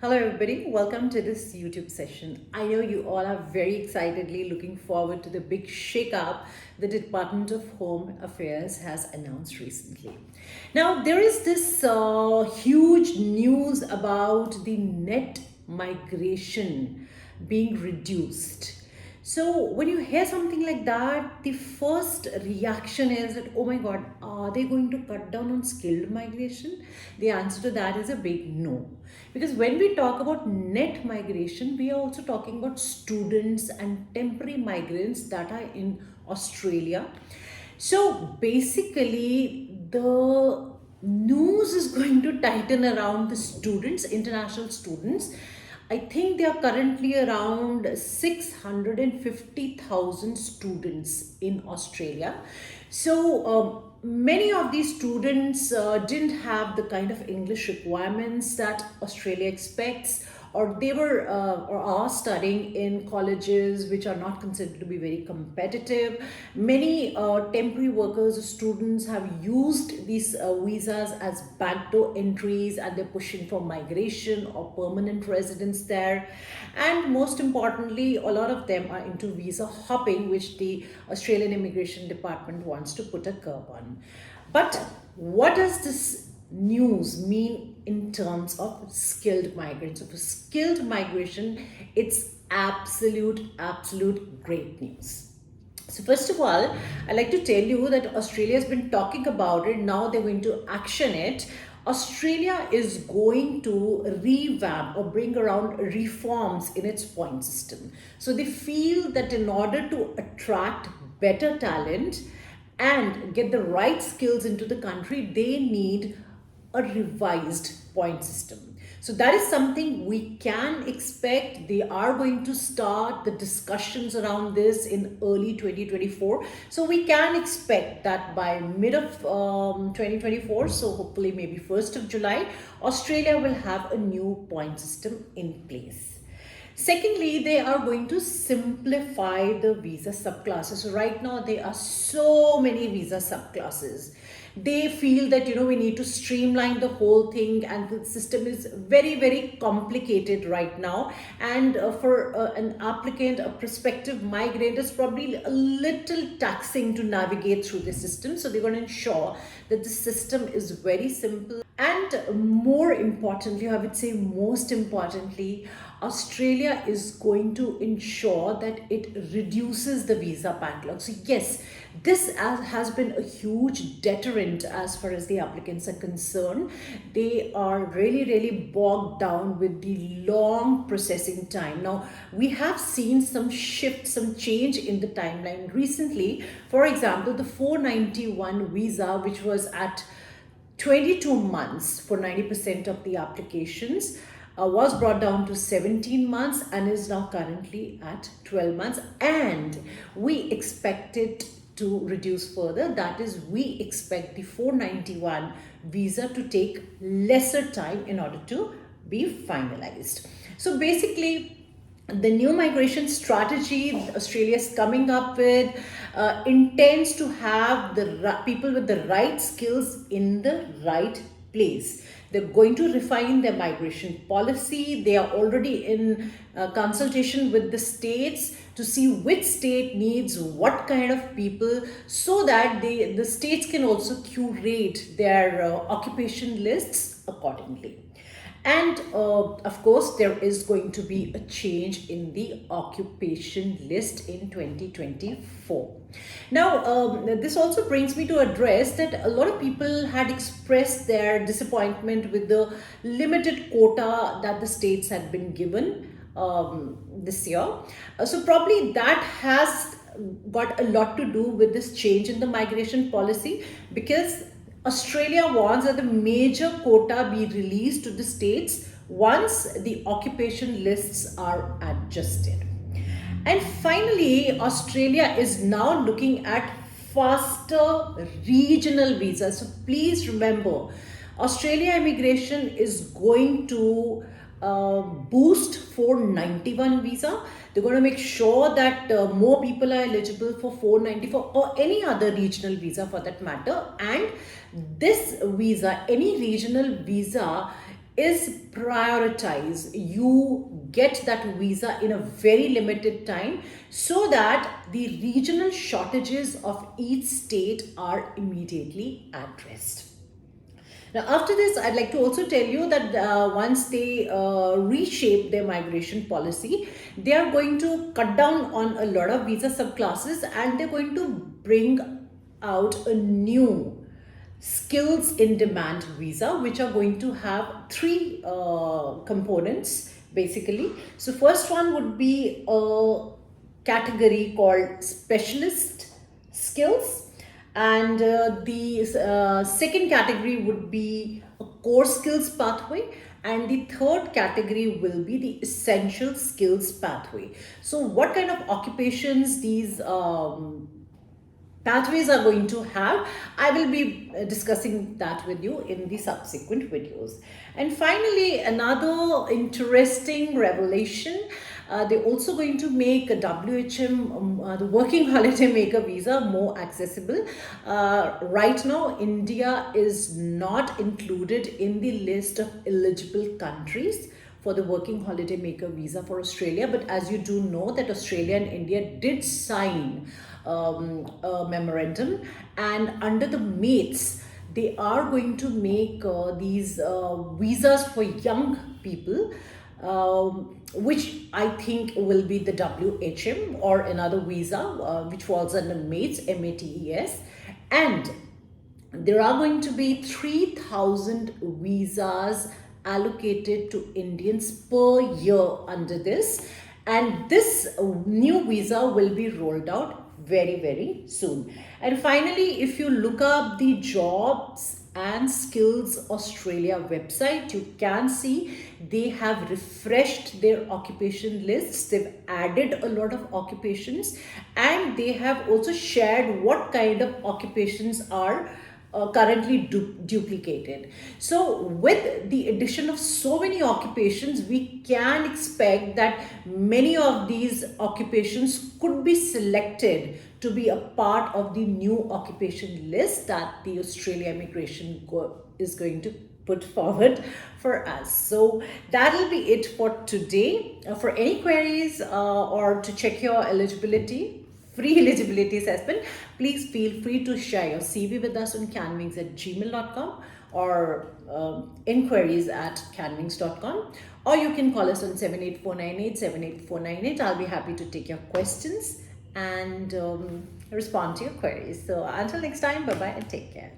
Hello everybody, welcome to this YouTube session. I know you all are very excitedly looking forward to the big shake-up the Department of Home Affairs has announced recently. Now there is this huge news about the net migration being reduced. So when you hear something like that, the first reaction is that, oh my God, are they going to cut down on skilled migration? The answer to that is a big no. Because when we talk about net migration, we are also talking about students and temporary migrants that are in Australia. So basically, the news is going to tighten around the students, international students. I think there are currently around 650,000 students in Australia. So many of these students didn't have the kind of English requirements that Australia expects, or they were or are studying in colleges which are not considered to be very competitive. Many temporary workers or students have used these visas as backdoor entries, and they're pushing for migration or permanent residence there. And most importantly, a lot of them are into visa hopping, which the Australian Immigration Department wants to put a curb on. But what does this news mean in terms of skilled migrants? So for skilled migration, it's absolute great news. So first of all, I'd like to tell you that Australia has been talking about it. Now they're going to action it. Australia is going to revamp or bring around reforms in its point system. So they feel that in order to attract better talent and get the right skills into the country, they need a revised point system. So that is something we can expect. They are going to start the discussions around this in early 2024. So we can expect that by mid of 2024, so hopefully maybe 1st of July, Australia will have a new point system in place. Secondly, they are going to simplify the visa subclasses. So right now, there are so many visa subclasses. They feel that, we need to streamline the whole thing, and the system is very complicated right now. And for an applicant, a prospective migrant, it's probably a little taxing to navigate through the system. So they're going to ensure that the system is very simple. And more importantly, I would say most importantly, Australia is going to ensure that it reduces the visa backlog. So yes, this has been a huge deterrent as far as the applicants are concerned. They are really bogged down with the long processing time. Now, we have seen some shift, some change in the timeline recently. For example, the 491 visa, which was at 22 months for 90% of the applications, was brought down to 17 months and is now currently at 12 months. And we expect it to reduce further. That is, we expect the 491 visa to take lesser time in order to be finalized. So basically, the new migration strategy Australia is coming up with intends to have the people with the right skills in the right place. They're going to refine their migration policy. They are already in consultation with the states to see which state needs what kind of people, so that the states can also curate their occupation lists accordingly. And of course, there is going to be a change in the occupation list in 2024. Now, this also brings me to address that a lot of people had expressed their disappointment with the limited quota that the states had been given this year. So probably that has got a lot to do with this change in the migration policy, because Australia wants that the major quota be released to the states once the occupation lists are adjusted. And finally, Australia is now looking at faster regional visas. So please remember, Australia immigration is going to boost 491 visa. They're going to make sure that more people are eligible for 494 or any other regional visa for that matter. And this visa, any regional visa, is prioritize you get that visa in a very limited time so that the regional shortages of each state are immediately addressed. Now, after this, I'd like to also tell you that once they reshape their migration policy, they are going to cut down on a lot of visa subclasses and they're going to bring out a new skills in demand visa, which are going to have three components basically. So, first one would be a category called specialist skills, and the second category would be a core skills pathway, and the third category will be the essential skills pathway. So what kind of occupations these pathways are going to have, I will be discussing that with you in the subsequent videos. And finally, another interesting revelation, they're also going to make a WHM, the working holiday maker visa, more accessible. Right now, India is not included in the list of eligible countries for the working holiday maker visa for Australia. But as you do know that Australia and India did sign a memorandum, and under the MATES, they are going to make these visas for young people, which I think will be the WHM or another visa, which falls under MATES, MATES. And there are going to be 3,000 visas allocated to Indians per year under this. And this new visa will be rolled out very, very soon. And finally, if you look up the Jobs and Skills Australia website, you can see they have refreshed their occupation lists. They've added a lot of occupations, and they have also shared what kind of occupations are currently duplicated. So with the addition of so many occupations, we can expect that many of these occupations could be selected to be a part of the new occupation list that the Australia Immigration is going to put forward for us. So that'll be it for today. For any queries or to check your eligibility, free eligibility assessment, please feel free to share your CV with us on caanwings@gmail.com or inquiries at caanwings.com, or you can call us on 78498 I'll be happy to take your questions and respond to your queries. So until next time, bye bye and take care.